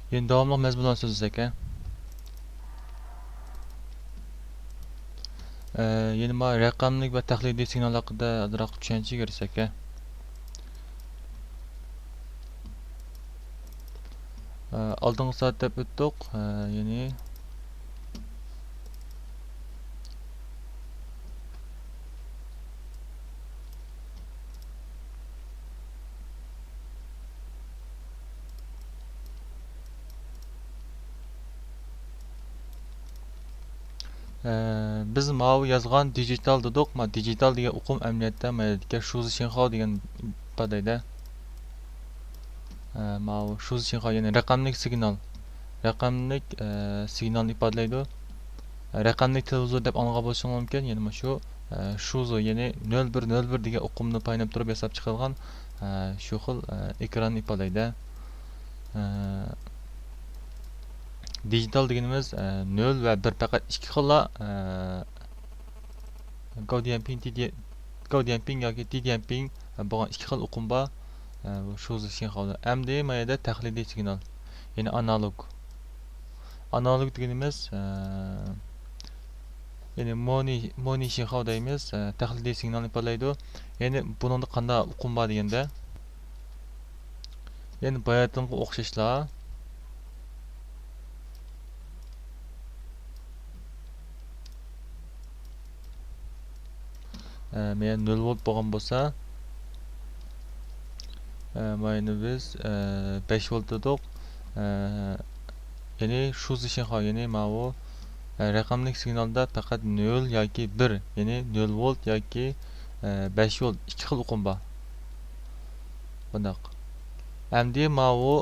Endi davomli mazmundan so'zlasak, endi mana raqamlik va tahliliy signal haqida ozroq tushuncha bersak, oldingi soatda o'tdik, ya'ni biz mana bu yozgan digital dedik. Mana digital degan o'qim amaliyotda mana shuzi shinxo degan ifodaydi. Mana bu shuzi shinxo ya'ni raqamlik signal. Raqamlik signalni ifodalaydi. Raqamlik televizor deb anglab bo'lishi mumkin. Ya'ni mana shu shuzi ya'ni 0101 degan o'qimni paynab turib yasab chiqilgan shu xil ekranni ifodalaydi. Digital deganimiz 0 va 1 faqat ikki xilla Gaudian yoki TDM bo'lgan ikki xil o'qim bor. Shu shinxoda. Endi mana yerda tahliliy signal, ya'ni analog. Analog deganimiz ya'ni moni shinxo deymiz, tahliliy signalni ifodalaydi. Ya'ni buningda qanday o'qim bor deganda, ya'ni bayatınğa o'xshashlar men 0 volt bo'lgan bo'lsa, mana biz 5 volt dedik. Ya'ni shu shinxo, ya'ni mana bu raqamlik signalda faqat 0 yoki 1, ya'ni 0 volt yoki 5 volt ikki xil o'qim bor. Bundoq. Endi mana bu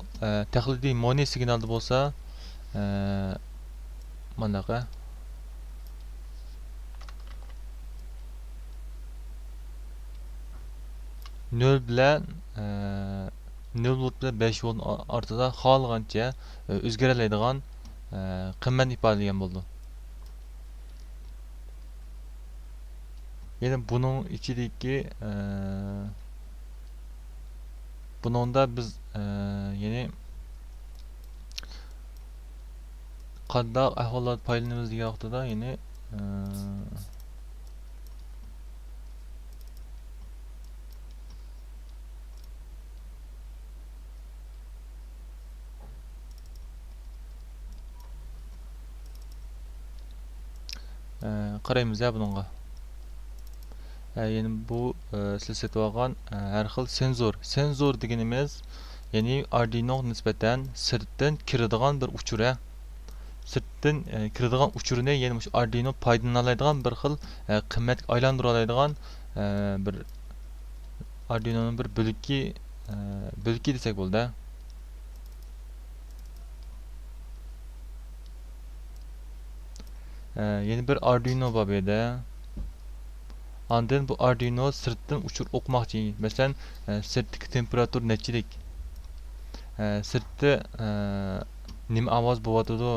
tahliliy moni signalda bo'lsa, bunaqa 0 bilan 0 volt bilan 5 volt ortida xohlagancha o'zgaradigan qimmatni ifodalagan bo'ldi. Ya'ni buning ichidagi buningda biz ya'ni qanday ahvollarda foydalanamiz degan vaqtida, ya'ni qaraymiz ya buningga. Ya'ni bu siz setib olgan har xil senzor deganimiz, ya'ni Arduino nisbatan sirtdan kiradigan bir uchur. Sirtdan kiradigan uchurni, ya'ni shu Arduino foydalanadigan bir xil qimmatga aylantira oladigan bir Arduinoning bir bo'liki desak bo'ldi. Yeni bir Arduino bor bu yerda. Ondan bu Arduino sirtdan uchur o'qmoqchi. Masalan, sirtdagi temperatur nechilik? Sirtda nima ovoz bo'layotidi?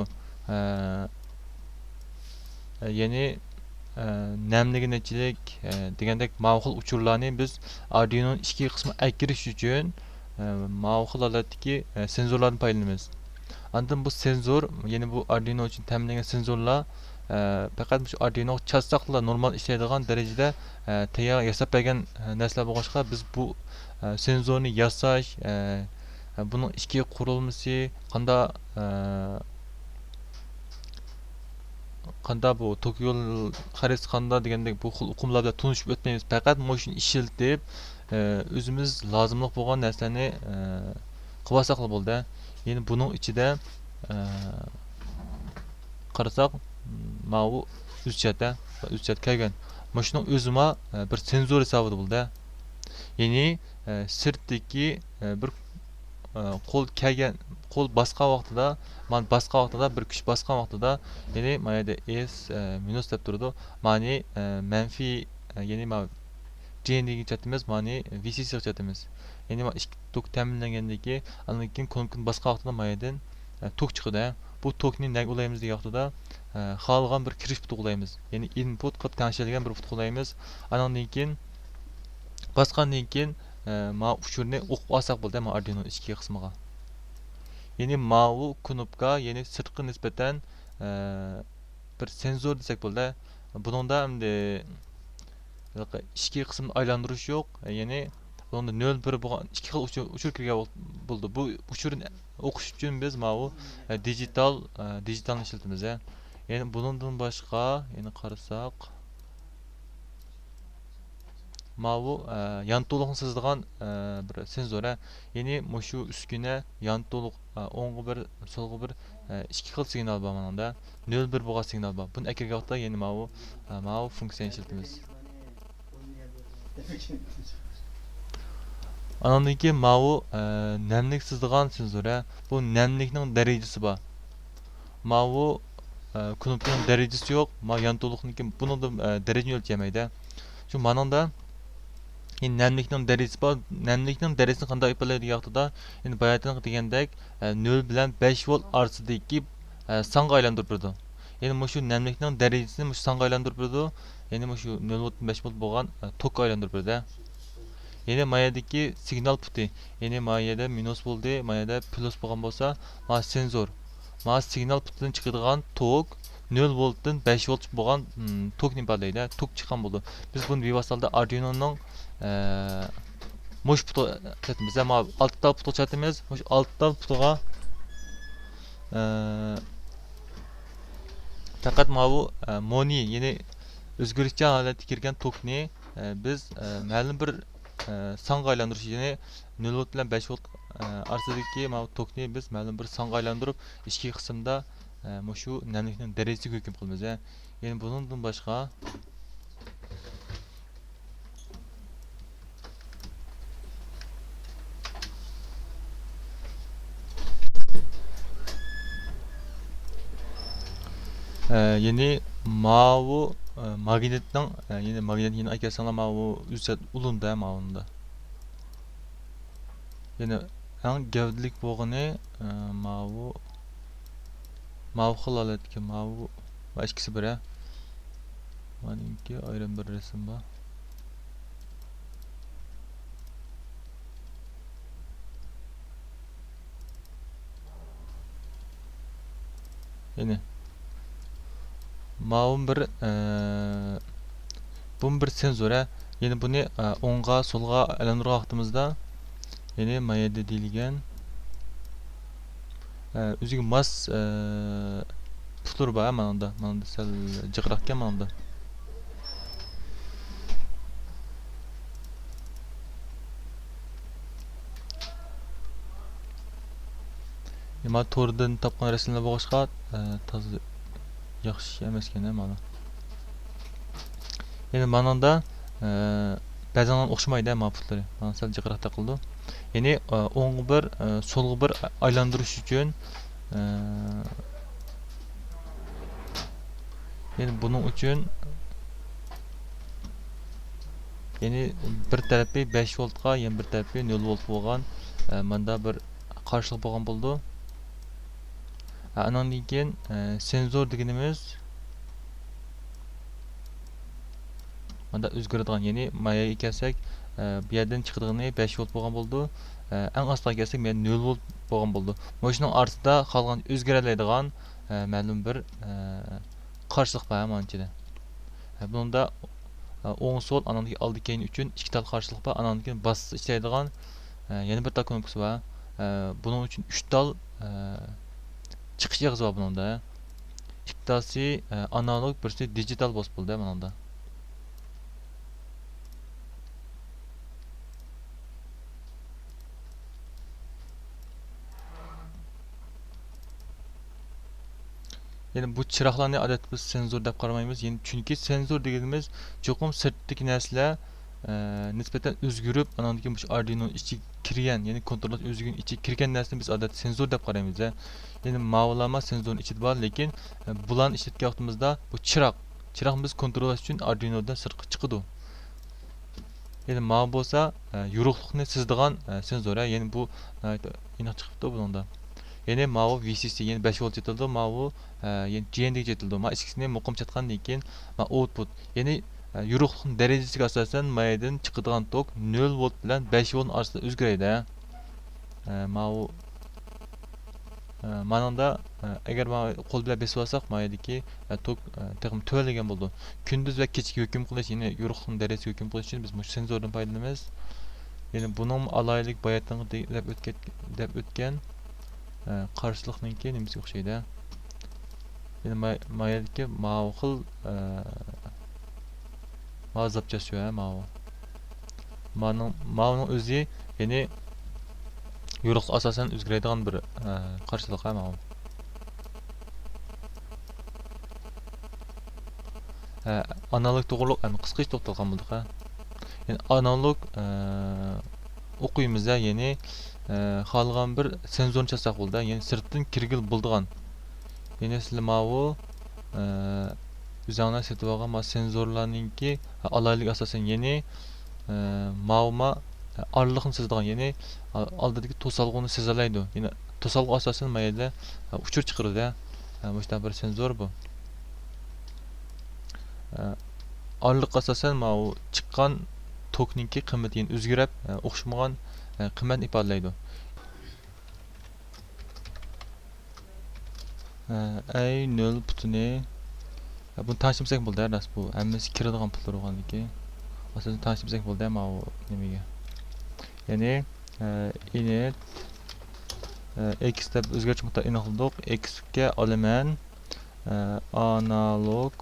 Ya'ni namligi nechilik degandek ma'qul uchurlarni biz Arduinoning ichki qismi aykirish uchun ma'qul holatdagi senzorlarni foydalanamiz. Ondan bu senzor, ya'ni bu Arduino uchun ta'minlangan senzorlar faqat shu Arduino chastaqlar normal ishlaydigan darajada tayyor yasab bergan narsalar bo'lg'achqa, biz bu senzorni yasash, buning ichki qurilmasi qanda bu Tokyo xaris qanda degandek bu xil uqumlarda tunishib o'tmaymiz. Faqat moshini ishiltib o'zimiz lozimlik bo'lgan narsalarni qilsak bo'ldi. Ya'ni buning ichida qarasak mana bu uzchat kelgan. Mashining o'zima bir senzor hisobida bo'ldi. Ya'ni sirtdagi bir qo'l basqa vaqtida, bir kuch basqa vaqtida, ya'ni mana yerda S minus deb turadi. Ma'ni manfiy, ya'ni mana J degan chatimiz, ma'ni VCC chatimiz. Ya'ni mana ikki tok ta'minlangandagi, undan keyin konkin basqa vaqtida mana yerdan tok chiqadi. Bu tokni nega ulaymiz degan vaqtida xohlagan bir kirish put ulaymiz. Ya'ni input qilib tanishadigan bir put ulaymiz. Undan keyin basqandan keyin ma uchurni o'qib olsak bo'ldi, ma Arduino ichki qismiga. yeni mavu knopka yeni sırtkı nispeten bir sensor desek bo'ladi. Buningda endi ikki qismni aylantirish yo'q. Ya'ni bunda 0-1 bo'lgan ikki xil uchur kirgan bo'ldi. Bu uchurni o'qish uchun biz mavu digitalni ishlatamiz. Ya'ni bundan boshqa yana qarasak mavu yan to'liqni sezadigan bir sensor. Ya'ni mushu uskuna yan to'liq o'ng'i bir, so'lg'i bir ikki xil signal bor mana. 0-1 bo'lgan signal bor. Buni akirganda ya'ni mavu funksiyani ishlatamiz. Andan keyin mavu namlik sezadigan sensor. Bu namlikning darajasi bor. Mavu knopkaning darajasi yo'q. Ma yan to'liqniki buningda darajani o'lchamaydi. Shu mananda namlikning darajasi bor. Namlikning darajasini qanday ifodalaydi deyaptida. Endi bayatdan degandek 0 bilan 5 volt orasidagi songa aylantirib turadi. Ya'ni mushu namlikning darajasini mushu songa aylantirib turadi. Ya'ni mushu 0 volt 5 volt bo'lgan tokka aylantirib turadi. Ya'ni mayadagi signal puti. Ya'ni mayada minus bo'ldi, mayada plus bo'lgan bo'lsa, ma sensor. Ma signal putidan chiqadigan tok 0 voltdan 5 volt bo'lgan tokni ifodalaydi. Tok chiqqan bo'ldi. Biz buni bevasalda Arduino'ning mush putu chatimiz. Ma 6 ta putu chatimiz. Mush 6 ta putuga faqat bu moni, ya'ni o'zgarishchan holatga kirgan tokni biz ma'lum bir songa aylantirish, ya'ni 0 volt bilan 5 volt orasidagi tokni biz ma'lum bir songa aylantirib ikki qismda shu namlikning darajasiga hukm qilamiz. Ya'ni bundan boshqa ya'ni mavu magnetning ya'ni magnet yine akasana mavu üstet ulunda mavunda. Yine en gavdlik bo'lgani mavu xilolatga mavu va ikkisi biri. Manimki ayrim bir resim bor. Yine mavun bir sensor. Yine bunu o'ng'a so'lga aylantirgan vaqtimizda ya'ni mayada deyilgan o'ziga mos putur bor mana sal jiqroqga mana. Nima to'rdan topgan rasmlar bo'lishqa toza yaxshi emas ekan mana. Ya'ni manada ba'zan o'xshamaydi ma'lumotlar. Mana sal jiqroq taqildi. Ya'ni o'ng'i bir, so'lg'i bir aylantirish uchun ya'ni buning uchun ya'ni bir tarafi 5 voltga, yana bir tarafi 0 volt bo'lgan menda bir qarshilik bo'lgan bo'ldi. Andan keyin sensor deganimiz manda o'zgaradigan, ya'ni mayaga kelsak bu yerdan chiqadigani 5 volt bo'lgan bo'ldi. Eng ostiga kelsak men 0 volt bo'lgan bo'ldi. Mashinaning orasida qolgan o'zgaradigan ma'lum bir qarshilik bor manchida. Bunda o'ng so'l anandagi oldi keyin uchun ikki tal qarshilik bor. Andan keyin bas ishlaydigan yana bir tal knopkasi bor. Buning uchun 3 tal chiqish yig'izi bor bunda. Ikkitasi analog, birisi digital bos bo'ldi mana. Yani bu chiroqlarni odatda biz sensor deb qaramaymiz. Yani chunki sensor deganimiz cho'qim sirtdagi narsalar nisbatan o'zgarib, andan keyin bu Arduino ichiga kirgan, ya'ni kontroller o'zining ichiga kirgan narsani biz odatda sensor deb qaraymiz. Yani ma'lumotlar sensorning ichida bor, lekin bularni ishlatgan vaqtimizda bu chiroq biz kontrollash uchun Arduinodan sirtqa chiqadi. Yani ma bo'lsa yorug'likni sezadigan sensor, ya'ni bu aniq chiqibdi bunda. Yani mavu VCC, yani 5 volt yetildi, mavu yani GND yetildi. Ma ikkisini muqim chatgandan keyin ma output, yani yorug'lik darajasiga asosan mayadan chiqadigan tok 0 volt bilan 5 volt orasida o'zgaradi. Mavu Mananda agar qo'l bilan besib olsak mayadiki tok texim to'lagan bo'ldi. Kunduz va kechki hukm qilish, ya'ni yo'riqning darajasiga hukm qilish uchun biz mush senzordan foydalanamiz. Ya'ni buning alaylik bayatdan deb o'tgan qarshilikninki nimasiga o'xshaydi. Ya'ni mayadiki ma'qul ma'zabchasi va ma'ning o'zi, ya'ni yo'riq asosan o'zgaradigan bir qarshilik ham ma'qul. Analog to'g'riliq qisqacha to'xtalgan bo'ldik. Yani analog o'qiymiz, ya'ni xohlagan bir senzorni chasak bo'ldi, ya'ni sirtdan kirgil bo'ldigan. Ya'ni sizlar ma'vu o'zinglar setib olgan senzorlarninki alaylik asosan, ya'ni ma'vuma orliqni sezadigan, ya'ni oldidagi to'salg'uni sezalaydi. Ya'ni to'salg'u asosan mayda uchur chiqaradi. Bu bir senzor bu. Orliq asosan ma'vu chiqqan tokninki qiymatini o'zgarib o'xshamagan qiymat ifodalaydi. Ay 0 putini bunu tanıştırsak bo'ldi, ras bu hammasi kiradigan pullar bo'lganligi. Asosan tanıştırsak bo'ldi ama o nimaga. Ya'ni init x deb o'zgarchi mutlaq aniq qildik. X ga olaman analog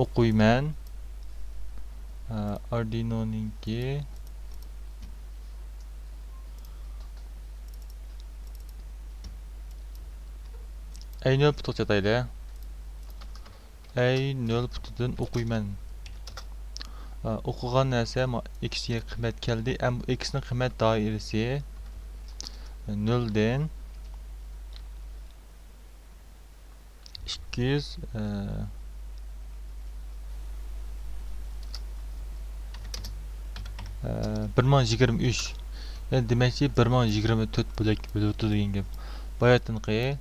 o'qiyman Arduino'ninki A0 putu chataydi. A0 putudan o'qiyman. O'qigan narsa x ga qiymat keldi. X ning qiymat doirasi 0 dan 200 1023. Yani demek ki 1024 bölek bölütü degan gap. Bayatınqi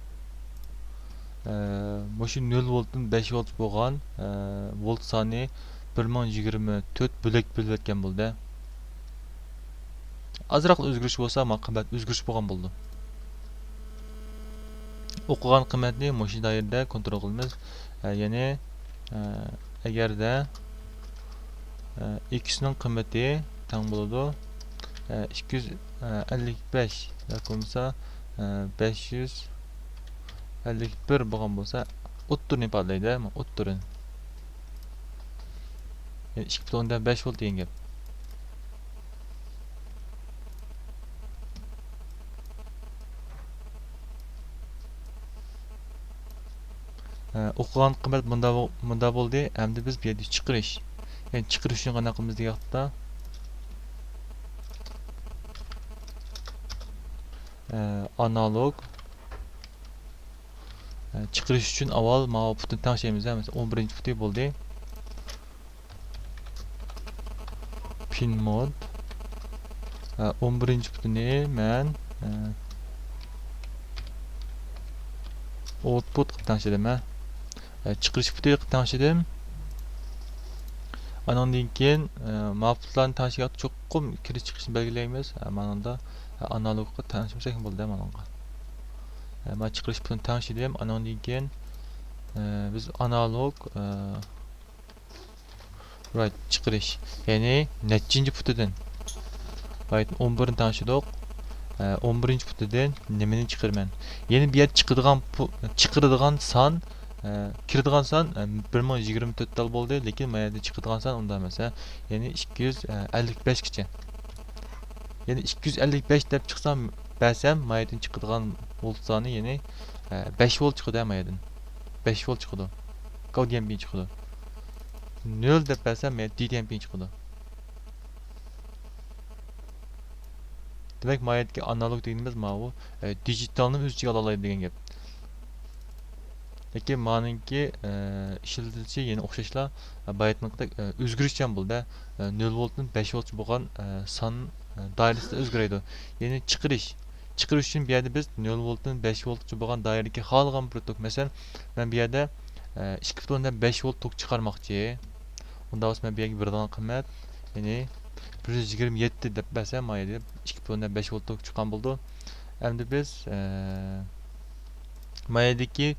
Moşu 0 voltdan 5 volt bo'lgan volt soni 1024 bölek bölütken bo'ldi. Azroq o'zgarish bo'lsa, qiymat o'zgarish bo'lgan bo'ldi. O'qigan qiymatni mo'shu doirada kontrol qilamiz. Ya'ni agarda x ning qiymati teng bo'ladi 255 yoki bo'lmasa 551 bo'lgan bo'lsa, o'ttirni ifodalaydi. O'ttirin. Yani 2.5 volt degan gap. O'qigan qiymat bunda bo'ldi. Hamda biz bu yerda chiqarish. Yani chiqarish uchun qanday qilamiz deyapti. Analog chiqarish uchun avval mana putni tanishlaymiz. Mesela 11-puti bo'ldi. Pin mod 11-putini men output qilib tanishlaydim. Chiqarish putiga qilib tanishlaydim. Andan keyin ma'lumotlarni tanishga cho'qim kirish chiqishni belgilaymiz. Mana analogga tanishmasak bo'ldi mana. Men chiqarish putini tanishlaydim. Andan keyin biz analog chiqarish, ya'ni nechinchi putidan 11 ni tanishdik. 11-putidan nimani chiqarman? Ya'ni bu yer chiqiradigan son kiradigan son 1024 tal bo'ldi, lekin mana yerda chiqadigan son unda emas. Ya'ni 255 gacha. Ya'ni 255 deb chiqsam, basam mana yerdan chiqadigan volt soni, ya'ni 5 volt chiqadi mana yerdan. 5 volt chiqadi. Qolgan bir chiqadi. 0 deb basam, men DDMP chiqadi. Demek mayetki analog dediğimiz mavu dijitalni o'z ichiga oladi degan gap. Lekin maninki ishlatilishi yana o'xshashlar baytnikda o'zgarishchan bo'ldi. 0 voltdan 5 volt bo'lgan son doirasida o'zgaradi. Ya'ni chiqarish uchun bu yerda biz 0 voltdan 5 voltgacha bo'lgan doiradagi xohlagan bir tok, masalan, men bu yerda 2.5 volt tok chiqarmoqchi. Unda men bu yerga beradigan qiymat, ya'ni 127 deb bersa mayda 2.5 voltlik chiqqan bo'ldi. Endi biz maydagi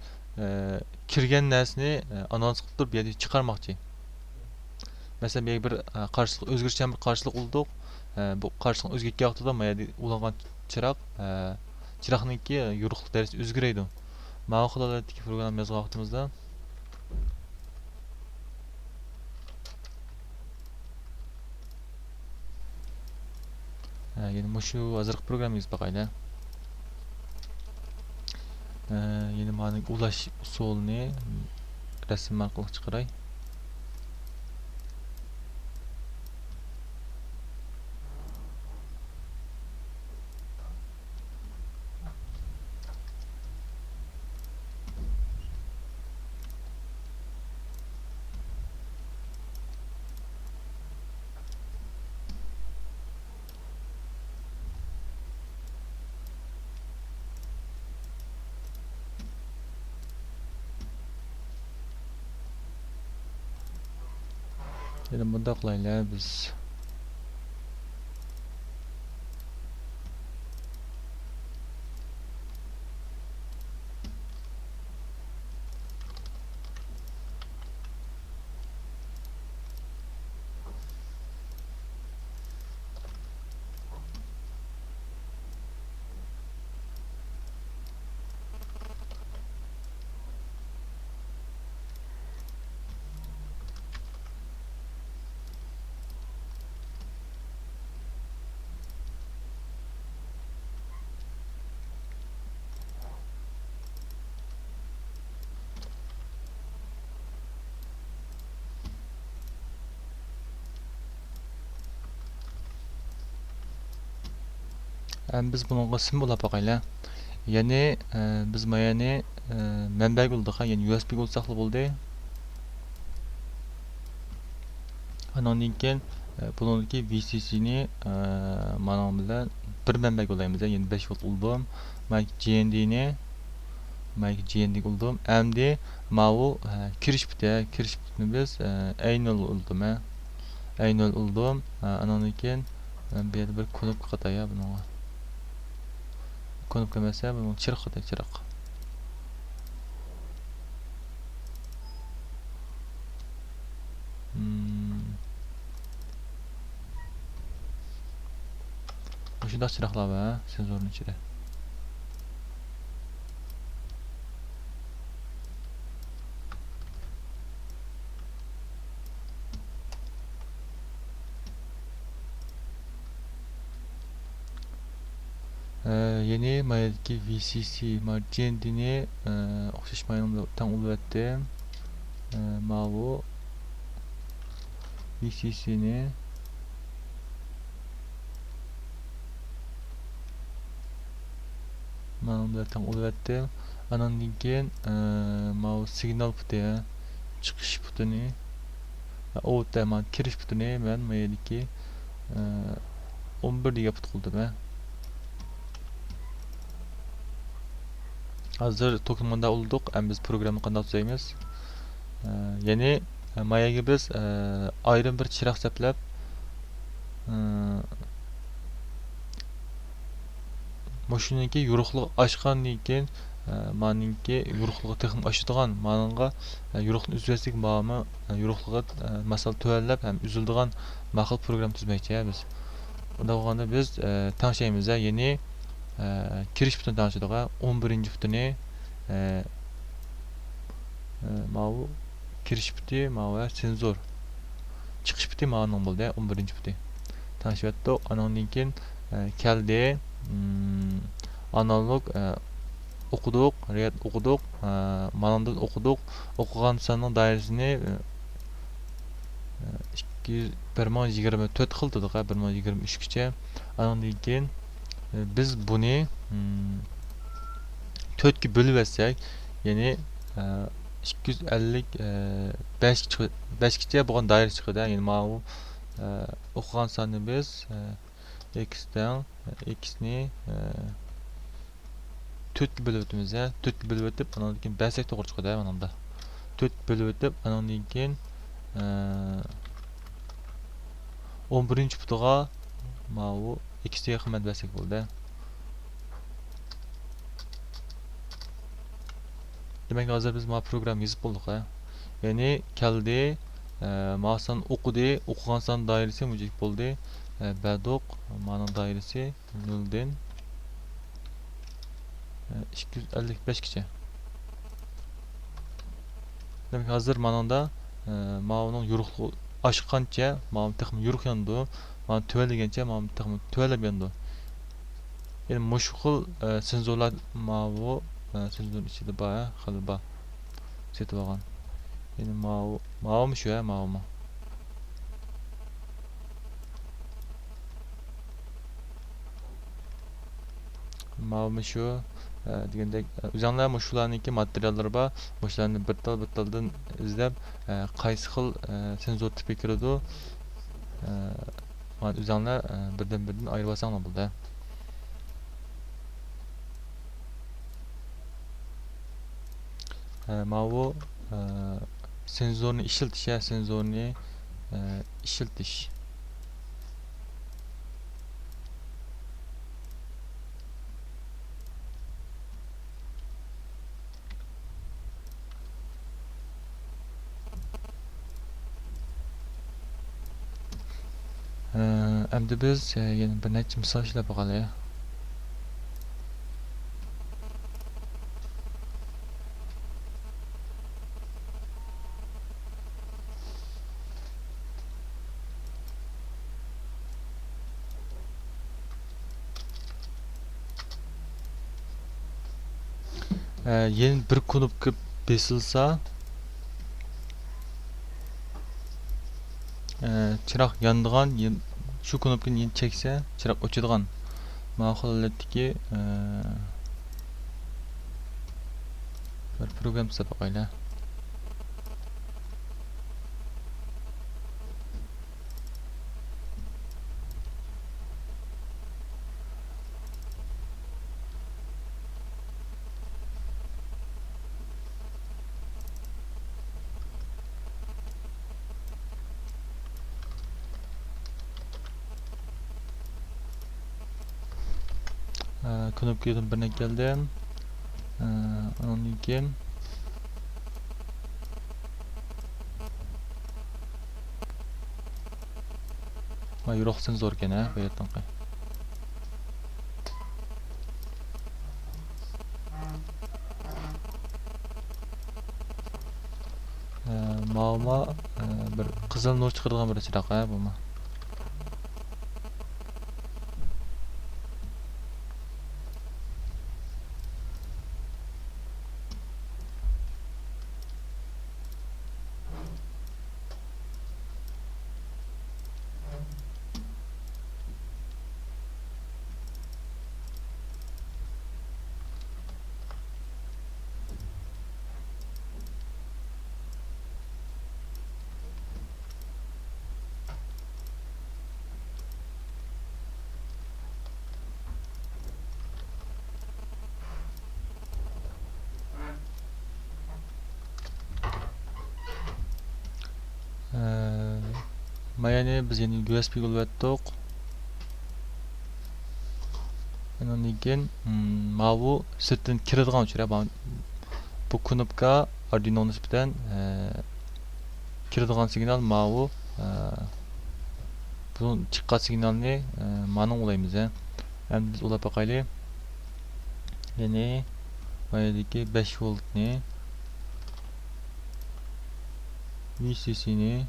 kirgan narsani anons qilib turib bu yerga chiqarmoqchi. Masalan, bir qarshilik o'zgarishchan bir qarshilik oldik. Bu qarshilikni o'zgargan vaqtida mayda ulangan chiroqniki yorug'lik darajasi o'zgaraydi. Mana bu holatdagi program yozgan vaqtimizda yana shu hozirgi programmamiz baqayla. Yana mana ulash usulini rasm orqali chiqaray. Yana bunda qilaylar biz. Biz bununla simbol yapaqayla. Yani biz mayani manbag olduq, yani USB olsaqlı bo'ldi. Anondan keyin buningki VCC'ni mana bilan bir manbag olaymiz, yani 5 volt oldim. Mayk GND'ni oldim. Endi mau kirish bitini biz aynol oldim. Aynol oldim. Anondan keyin bu yerda bir knopka qataya bunga. Knopka mesela bunun çırak. Şunda çıraklar var senzorun içinde. Yeni mayadaki VCC margindini okşaşmayımdan uluvettim. Mavu VCC'ni manumlardan uluvettim. Anandan keyin mavu signal putu chiqish putini o man kirish putini men mayadaki 11 degan put qildim. Hazır tokenmanda olduk. Biz programı qanday tuzaymiz? Yani mayaga biz ayrim bir chiroq saplab mashinaga yo'riqlik ochgandan keyin meningki yo'riqligi texnik ochadigan meningga yo'riqni uzmaslik ma'mi yo'riqligi masal tuvallab ham uzildigan ma'qul program tuzmaychi biz. Unda bo'lganda biz tanishamiz, ya'ni kirish butun tanışdık. 11. butuni mavu kirish buti mavu senzor. Chiqish buti ma'lum bo'ldi, 11. buti. Tanışıyatdık. Anondan keyin keldi. Analog o'qidik, real o'qidik. Manandan o'qidik. O'qigan sonning doirasini 124 xil dedik, 123 gacha. Anondan keyin biz bunu 4'e bölüversek, yani 255 gacha bo'lgan doira chiqadi. Yani mana o'qigan sonni biz x'ni 4 ga bölüp o'tamiz. 4 ga bölüp o'tib, andan keyin bersak to'g'ri chiqadi mana bunda. 4 bölüp o'tib, andan keyin 11 butiga mau ikkisiga qimmat bersak bo'ldi. Demek hozir biz ma program yozib bo'ldik. Ya'ni keldi, masan o'qidi, o'qigan son doirasi mujib bo'ldi. Badoq ma'no doirasi 0 dan 255 gacha. Demek hozir manada ma'noning yo'riqligi oshqancha, ma'no texmi yo'riq yondu, ma'no tuvalagancha ma'no texmi tuvalab yondu. Yani mushkul senzorlar ma'no senzor ichida bor, xil bor. Setib olgan. Yani ma'no shu ya, ma'no. Ma'lum şu degandek o'zinglar mushularniki materiallari bor. Mushularni bir taldan izlab qaysi xil senzor tipi kiradi. Mana o'zinglar birdan ayirib olsanglar bo'ldi. Mana senzorni ishiltish, senzorni ishiltish. Endi biz yana bir necha misol ishlab boqaylik. Yeni bir knopka besilsa chiroq yondigan, shu knopkani yeni cheksa chiroq o'chadigan. Mana holatdagi bir program chizib qo'yaylik. Knopkadan birine geldim. Onun için yo'q senzor ekan a bu yerdan qo'y. Ma'luma bir qizil nur chiqaradigan bir chiroq a bu. Yani biz yeni USB kullandık. Onun için mavu sırtın kiradigan uçur. Bu knopka Arduino nisbeten kiradigan signal mavu bunun çıkan signalini manın olayımız. Hem biz ola bakaylı. Yani mayadaki 5 volt ni VCC'ni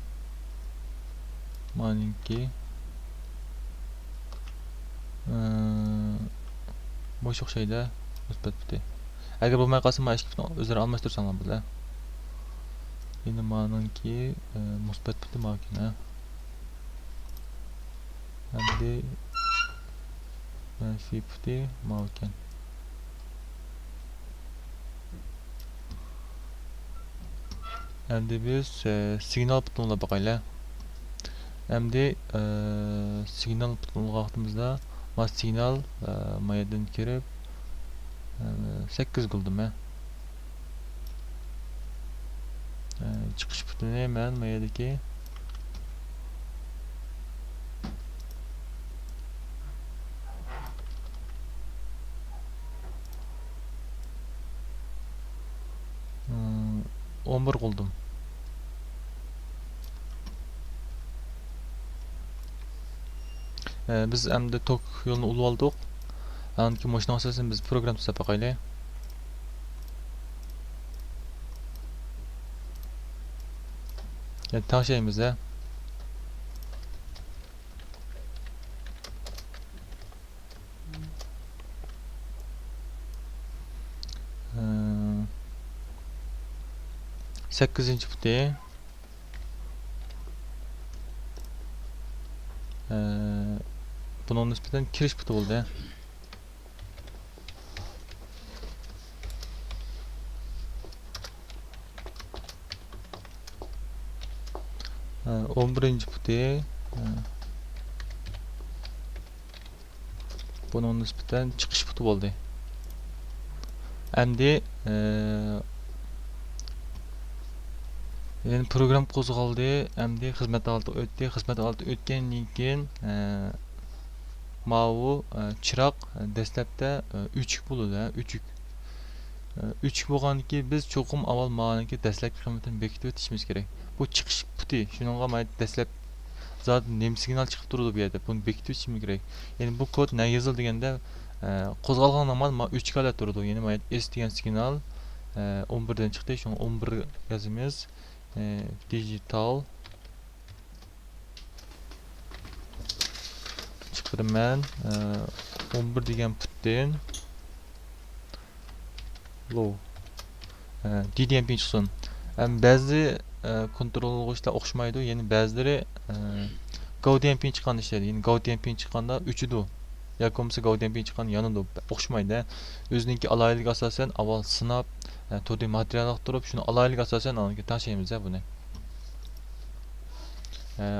maninki boşluk şeyde müsbet biti. Eğer bu makası ma eşkifini özleri almıştırsan bile. Yine maninki müsbet biti makine. Hem de menfi biti makine. Hem de biz signal butonuna bakayla. Hem de signal butonuna baktığımızda mas signal mayadan kirip 8 kıldım ya. Çıkış butonu hemen mayadaki 11 qildim. Biz endi tok yo'lini ulib oldik. Anki mashina asosan biz program tuzab qo'yaylik. Yani tanışayımız ya. Ee, 8. puti. Bunun nispeten kiriş puti oldu ya. Ee, 11. puti. Bunun nispeten çıkış puti oldu. Endi yani program qo'zg'aldi, endi xizmat oldi o'tdi. Xizmat oldi o'tgandan keyin mavu chiroq dastlabda 3 bo'ladi, 3 bo'lgandan keyin biz cho'qim avval ma'niki dastlabki qiymatini bekitib o'tishimiz kerak. Bu chiqish puti. Shuningga mayli dastlab zot nem signal chiqib turadi bu yerda. Buni bekitib o'tishimiz kerak. Ya'ni bu kod ne yozildi deganda qo'zg'algan namal 3 kala turadi. Ya'ni mayli S degan signal 11 dan chiqdi. Shuni 11 yozamiz. Digital chiqiraman 11 degan putdan low DDMP chiqsin. Ba'zi kontrol qilishlar o'xshamaydi. Ya'ni ba'zilari GoDMP chiqqanda ishlaydi. Ya'ni GoDMP chiqqanda 3'idu. Yoki bo'lmasa GoDMP chiqqanda yanida o'xshamaydi. O'ziniki alaylik asosan avval sinab to'di materialga turib, shuni alaylik asosan aniga tashlaymiz buni.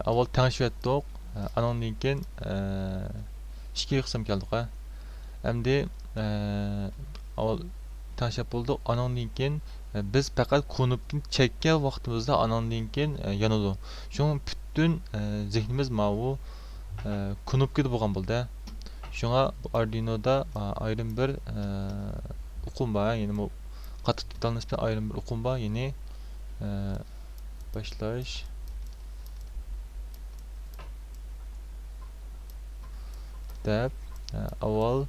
Avval tanishib anondan keyin ikki qism keldik. Endi avval tanishib bo'ldik. Anondan keyin biz faqat konopni chekkan vaqtimizda anondan keyin yanadi. Shuning butun zehnimiz mavu konopkada bo'lgan bo'ldi. Shunga Arduino'da ayrim bir uqum bor, ya'ni bu qattiqlikdan nisbatan ayrim bir uqum bor, ya'ni boshlash deb avval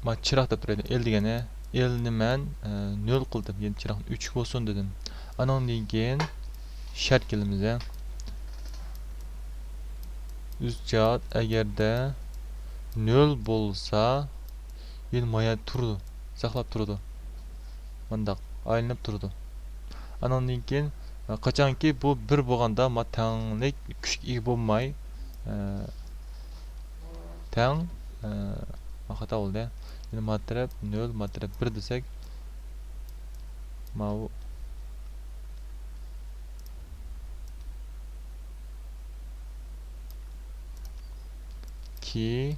ma chiroq deb turadi. El degani elni men 0 qildim. Ya'ni chiroqni 3 bo'lsin dedim. Anondan keyin shart kelamiz. Üstcağıt agarda 0 bo'lsa, yeni maya turdi, saqlab turdi. Mundaq aylanib turdi. Anondan keyin qachonki bu 1 bo'lganda ma tanglik kuchga ega bo'lmay tang xato bo'ldi. Ya'ni matrab 0, matrab 1 desak ma 0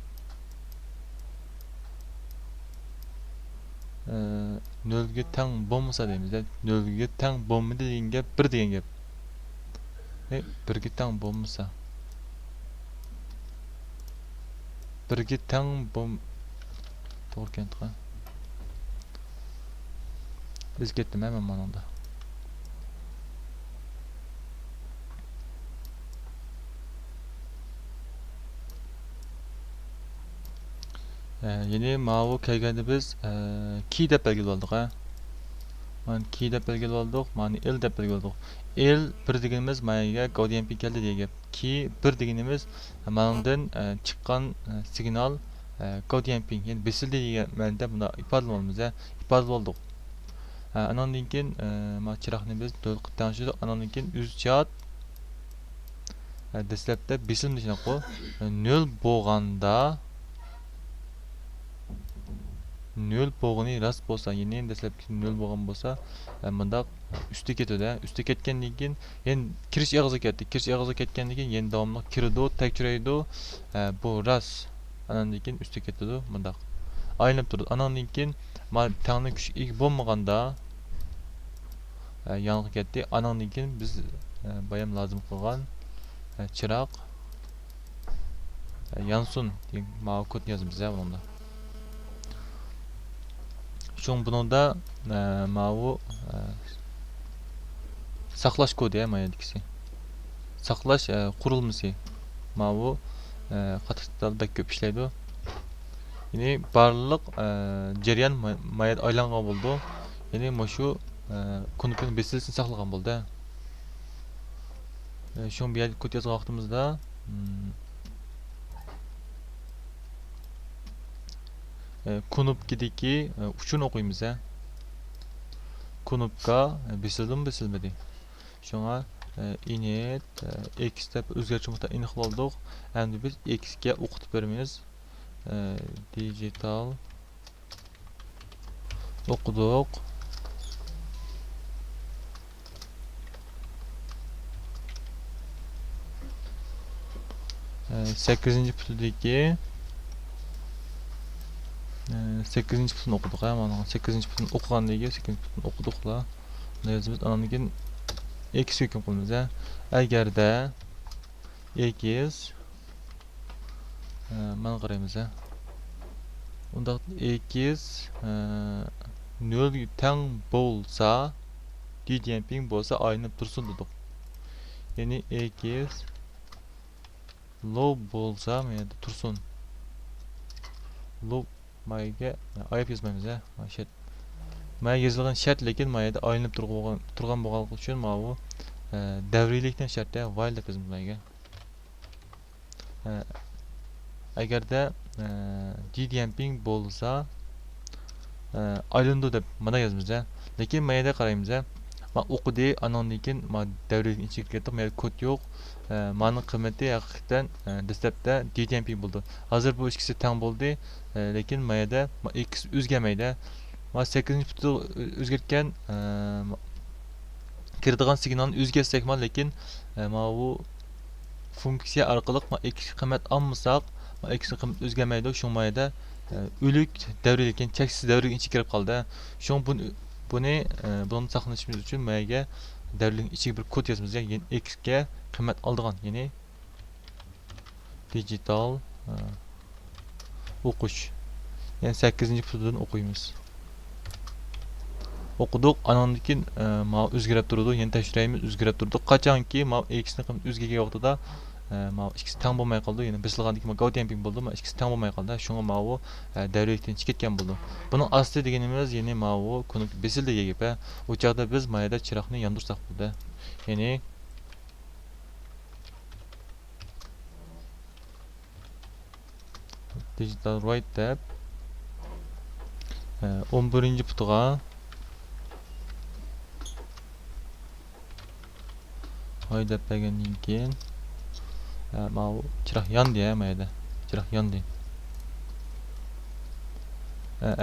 ga teng bo'lmasa deymiz. 0 ga teng bo'lmadi degan gap 1 degan gap. 1 ga teng bo'lmasa 1 ga teng to'g'ri keldi. Biz ketdim hemen manada. Yeni mavi kelganda biz key deb belgiladik. Mana key deb belgiladik, mana el deb belgiladik. El 1 deganimiz manga GoDMP keldi degan. Key 1 deganimiz mandan chiqqan signal GoDMP, ya'ni besildi degan ma'noda buni ifodalaymiz. Ifodaladik. Anondan keyin mana chiroqni biz to'liq tanishdik. Anondan keyin UzChat dastlabda besilni qo'y 0 bo'lganda 0 bo'lgani rost bo'lsa, ya'ni dastlabki 0 bo'lgan bo'lsa, bunda usti ketadi. Usti ketgandan keyin endi kirish og'ziga ketdi. Kirish og'ziga ketgandan keyin endi davomli kirdi, tekshiraydi. Bu rost. Anondan keyin usti ketadi, bunda aylanib turadi. Anondan keyin tangni kuch ega bo'lmaganda yonga ketdi. Anondan keyin biz bayam lozim qilgan chiroq yansun degan ma'lum kod yozamiz bunda. Şun bununda mavu saqlash kodi mayadikisi. Saqlash qurilmasi. Mavu qatıqdal bek köp işleydi. Yani barlıq jarayan mayad aylanğan boldu. Yani moşu kunupun besilsin saqlagan boldu. Şun bir yer kod yazgan vaqtimizda kunupkideki uçun okuymiz. Kunupka besildim besilmedi. Şuna init x deb o'zgartirishda aniq bo'ldik. Endi biz x ga o'qitib beramiz. Digital o'qidik. 8-ci putdagi 8-ci putni o'qidik. Mana 8-ci putni o'qigandan keyin 8-ci putni o'qidiklar. Bunda yozamiz. Andan keyin x hukm qilamiz. Agarda x mana qaraymiz. Unda x 0 ga teng bo'lsa, d-damping bo'lsa aylanib tursin dedik. Ya'ni x low bo'lsa, mana tursin. Low mayga ayab yozmaymiz. Shart. May yozilgan shart lekin mayda aylanib turgan bo'lganligi uchun mana bu davriylikdan shartda while deb yozamiz mayga. Agarda d-damping bo'lsa aylandi deb mana yozamiz. Lekin mayda qaraymiz. Ma o'qidi, andan keyin ma davriylikni ichiga kiritib, mayda kod yo'q. Ma'ning qiymati haqiqatan dastlabda d-damping bo'ldi. Hozir bu ikkisi teng bo'ldi, lekin mayda x o'zgarmaydi. Ma 8-ci putni o'zgartgan kiradigan signalni o'zgartsak, lekin ma bu funksiya orqali x qiymat olmasak, x qiymat o'zgarmaydi. Shu mayda o'lik davriylik, cheksiz davriylik ichiga kirib qoldi. Shu buni saqlashimiz uchun mayga davriylikning ichiga bir kod yozamiz. Ya'ni x ga qiymat oldigan, ya'ni digital o'qish. Ya'ni 8-ci putdan o'qiymiz. O'qidik, andan keyin ma o'zgarib turdi. Ya'ni tekshiramiz, o'zgarib turdi. Qachonki ma x ni qiymat o'zgargan vaqtida ma ikkisi teng bo'lmay qoldi. Ya'ni besilgandan keyin go damping bo'ldi, ma ikkisi teng bo'lmay qoldi. Shunga ma bu davriylikdan chiqib ketgan bo'ldi. Buning asli deganimiz, ya'ni ma bu kunuk besildi degap. O chaqda biz mayda chiroqni yondirsak bo'ldi. Ya'ni digital write deb 11-ci putga haydab bergandan keyin ma bu chiroq yondi mayda. Chiroq yondi.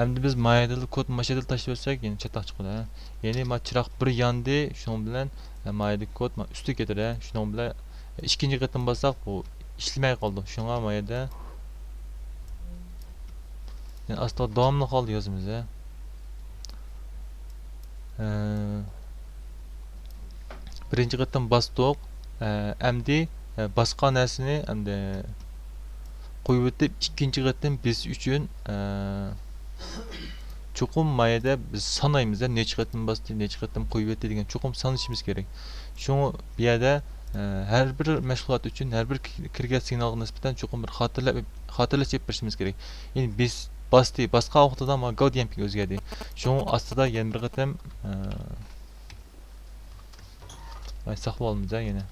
Endi biz mayda kod mashada tashlab olsak, ya'ni chatoq chiqadi. Ya'ni ma chiroq bir yondi, shuning bilan mayda kod ma ustiga ketadi. Shuning bilan ikkinchi qatim bossak, bu ishlamay qoldi. Shunga mayda yani asla davomli holda yozamiz. Birinchi qatim bosdik. Endi boshqa narsani endi qo'yib o'tib, ikkinchi qatim biz uchun cho'qim mayda biz sanaymiz. Necha qatim bosdi, necha qatim qo'yib o'tdi degan cho'qim sanashimiz kerak. Shu bu yerda har bir mashg'ulot uchun har bir kirgan signalga nisbatan cho'qim bir xotirlash berishimiz kerak. Ya'ni biz bosdi, boshqa vaqtida ma go damping o'zgardi. Shu ostida yana bir qatim saqlab olamiz yana.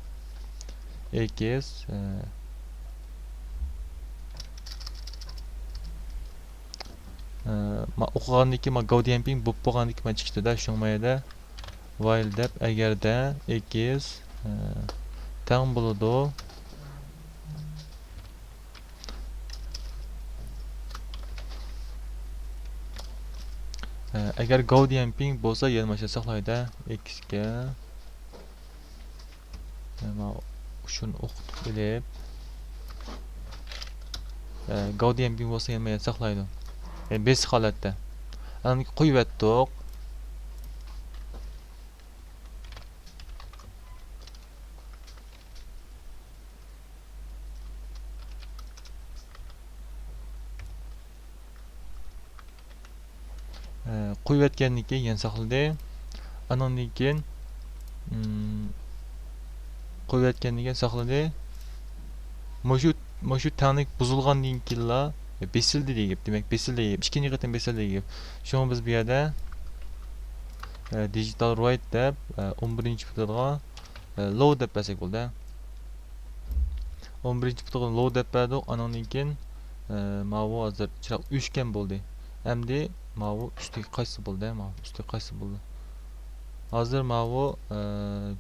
X ma o'qigandan keyin ma go damping bo'lib bo'lgandan keyin chiqdi-da, shu mayda while deb agarda x teng bo'ladi agar go damping bo'lsa yana mana shu saqlaydi x ga ma shuni o'qitib bilib go damping bo'lsa yana saqlaydi. Yani basic holatda. Ani qo'yib atdik. qo'yib yotgandan keyin yana saqladi. Andan keyin qo'yib yotgandan keyin saqladi. Mushu tanglik buzilgandan keyinla besildi deyip, demak besildi deyip, ikkinchi qatim besildi deyip. Şunu biz bu yerda digital write deb 11-chi putga load deb bersak bo'ldi. 11-chi putga load deb berdik. Andan keyin mana bu hozir chiroq o'chgan bo'ldi. Endi mana bu ustiga qaysi bo'ldi? Mana ustiga qaysi bo'ldi? Hozir mana bu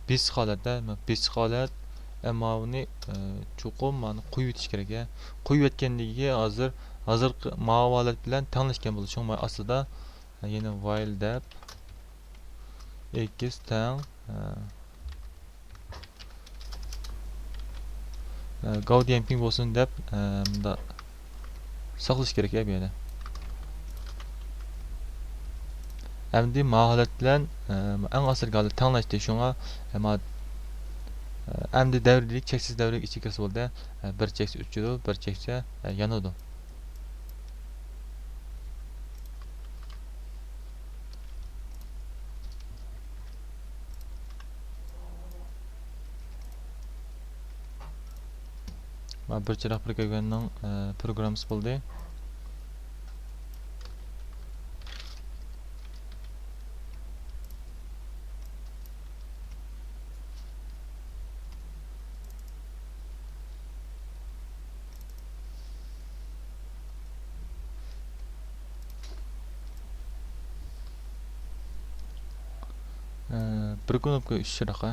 bes holatda, bes holat ammo buni chuqur mana qo'yib o'tish kerak. Qo'yib o'tganligi hozir mana bu holat bilan tanglashgan bo'ldi. Shunga aslida yana while deb x tang Gaussian ping bo'lsin deb bunda saqlash kerak bu yerda. Endi mana holat bilan eng asosiy holat tanglashdi. Shunga endi davrlik cheksiz davrlik ichiga kirsa bo'ldi. Bir cheksa o'chadi, bir cheksa yanadi. Mana bir chiroq bir kelganning programmasi bo'ldi. Bir knopka 3 chiroqqa.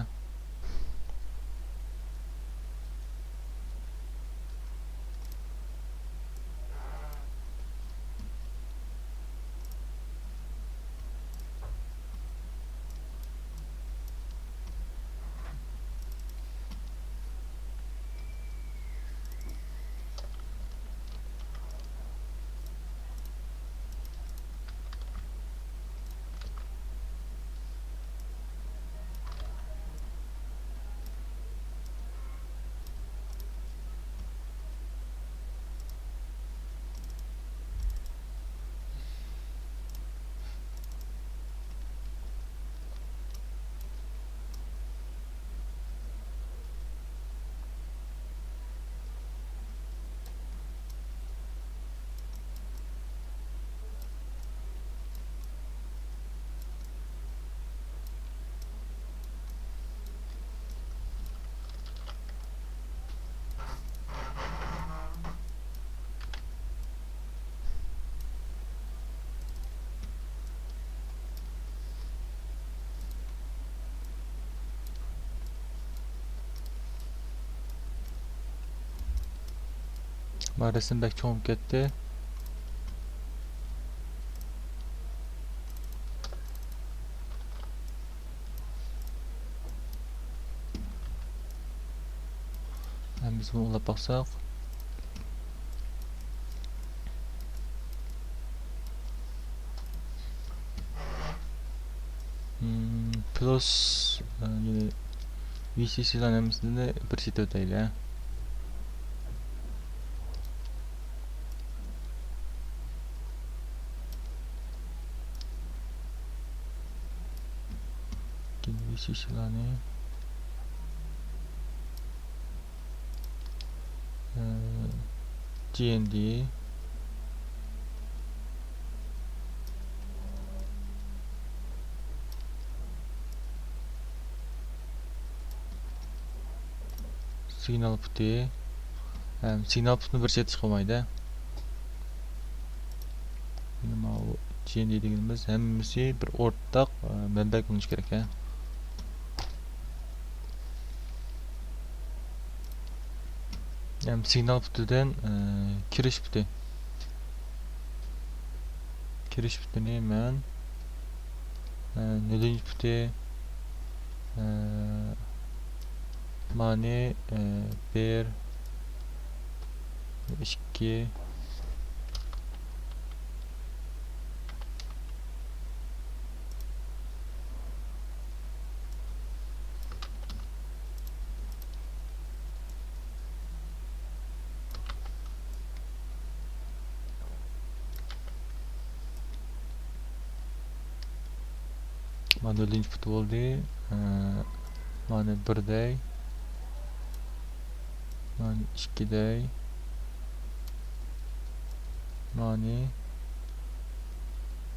Mana resim bek cho'mib ketdi. Biz bunu ulab baksak. Plus yine VCC'den de bir site öteyli. VCC'den GND signal puti signal putini bir chetga chiqolmaydi. Nima u GND deganimiz hammasi bir o'rtaq manba qilinish kerak. Signal putidan kirish puti. Kirish putini men nelinchi puti mani 1 2 mana 4-chi put bo'ldi. Mana 1day, mana 2day, mana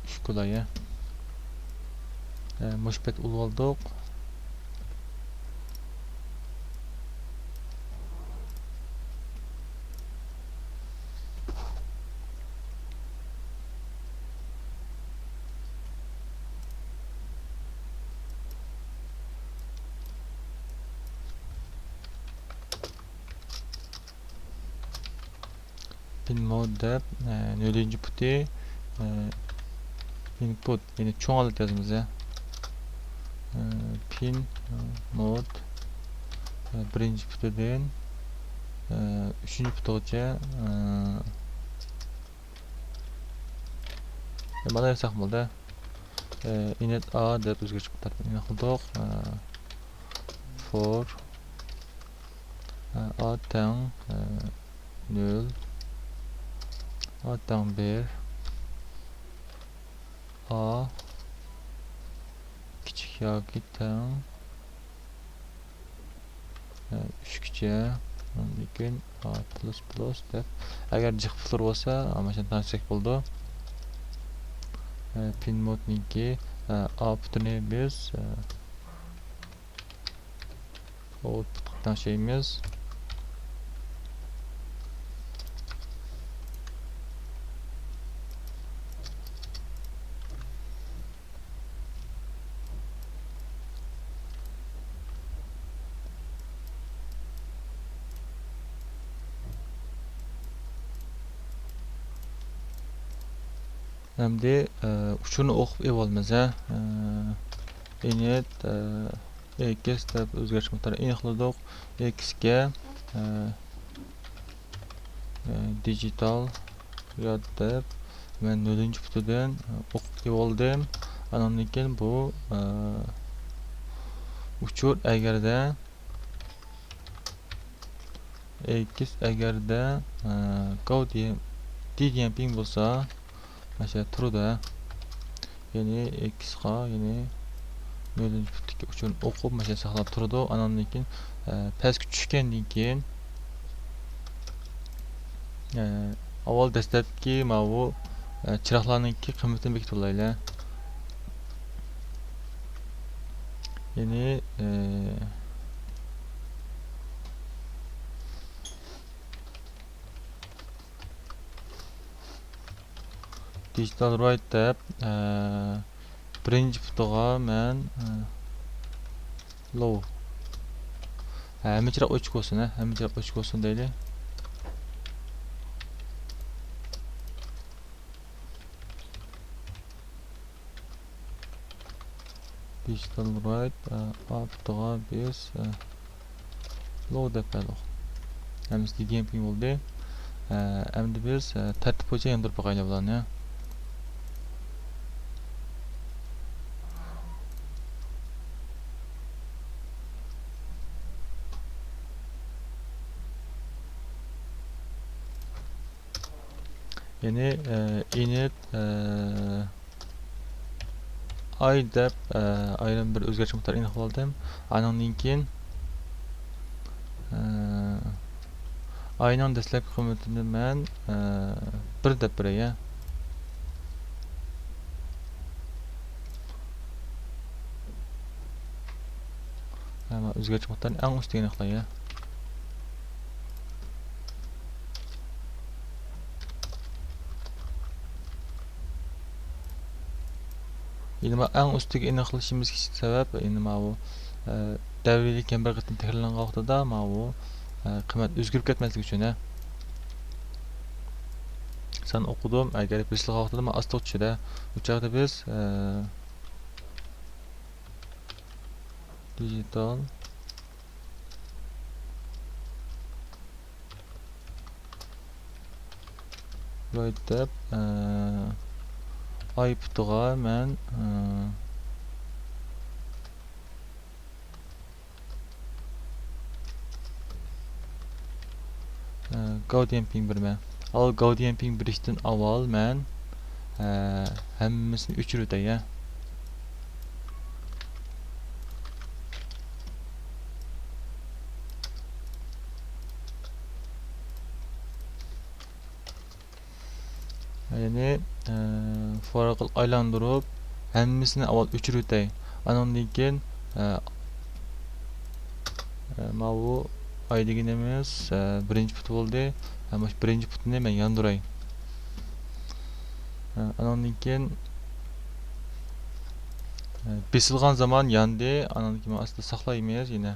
3 kulaya. Mushpet ul oldik. Pin mode deb 4-chi puti input yine çoğalık yazımız ya. Pin mode birinci putiden 3-cü putgacha mana yapsak bo'ldi. Init a deb o'zgartirib tartibini qildik. For a teng 0 a teng 1 a kichik yoki teng 3gacha, lekin a plus deb agar jiq putlar bo'lsa mana shuni tanishsak bo'ldi. Pin modniki a putini biz output tanishamiz. Endi uchurni o'qib evolmiz. Init x deb o'zgartirishni aniqladik. X ga digital yod deb men 4-chi putidan o'qib evoldim. Andan keyin bu uchur agarda x agarda Gaussian ping bo'lsa Mesela truda yani x'ga yani 4-chi putga uchun o'qib mesela saqlab turdi. Andan keyin pastga tushgandan keyin avval dastlabki mana bu chiroqlarningki qiymatini bekitib olaylik. Yani digital right deb birinchi putga men low hammachiroq ochiq bo'lsin, hammachiroq ochiq bo'lsin deylik. Digital right putga biz low deb qo'ydik. Hammasi degan ping bo'ldi. Endi biz tartib bo'yicha yondirib qo'yaylik bularni. Yani init ay deb ayrim bir o'zgartirish miqdori aniq qildim. Andan keyin ayning dastlabki qiymatini men 1 deb beraya. Ama o'zgartirish miqdorini eng ustiga aniqlaya. Endi eng ustiga aniqlashimizga sabab endi mana bu davriylik ham bir qatim takrorlangan vaqtida mana bu qiymat o'zgarib ketmasligi uchun. Sen o'qidim, agar bizlar vaqtida men asta tushida, o'chaqda biz digital right deb ay putga men Gaussian ping berme. Al Gaussian ping berishdan avval men hammasini o'chirdim ya. arqali aylantirib hammasini avval o'chirib o'tay. Andan keyin mana bu ay deganimiz birinchi put bo'ldi. Mana shu birinchi putni men yondiray. Andan keyin besilgan zaman yandı. Andan keyin aslında saqlaymiz yine.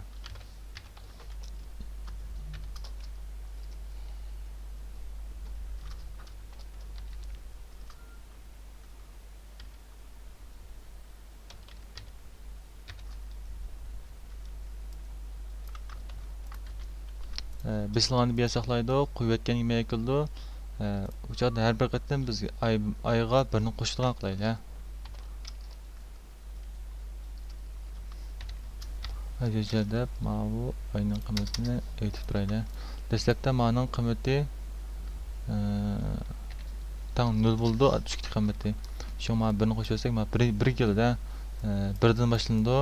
Besilganni bir saqlaydi, qo'yib o'tgan yemək qildi. Bu joyda har bir qatdan biz ayga birini qo'shtirgan qilaylik. Ayrıca mana bu ayning qiymatini aytib turaylik. Dastlabda ma'ning qiymati tang 0 bo'ldi, tushki qiymati. Shu mana birini qo'shsak, mana 1 keldi. 1dan boshlandi.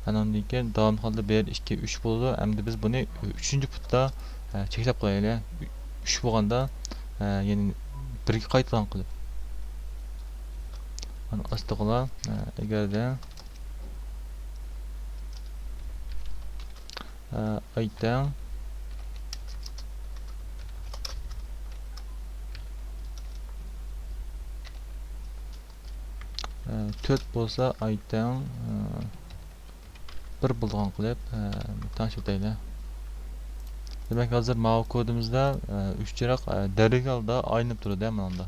Andan keyin davom qildi 1, 2, 3 bo'ldi. Endi biz buni 3-putda cheklab qo'yaylik. 3 bo'lganda, ya'ni 1ga qaytadan qilib. Mana astiqla agarda aytdan 4 bo'lsa aytdan 1 bo'lgan qilib tanishib o'taylik. Demak, hozir mana kodimizda 3 chiroq darigalda aynib turadi mana bunda.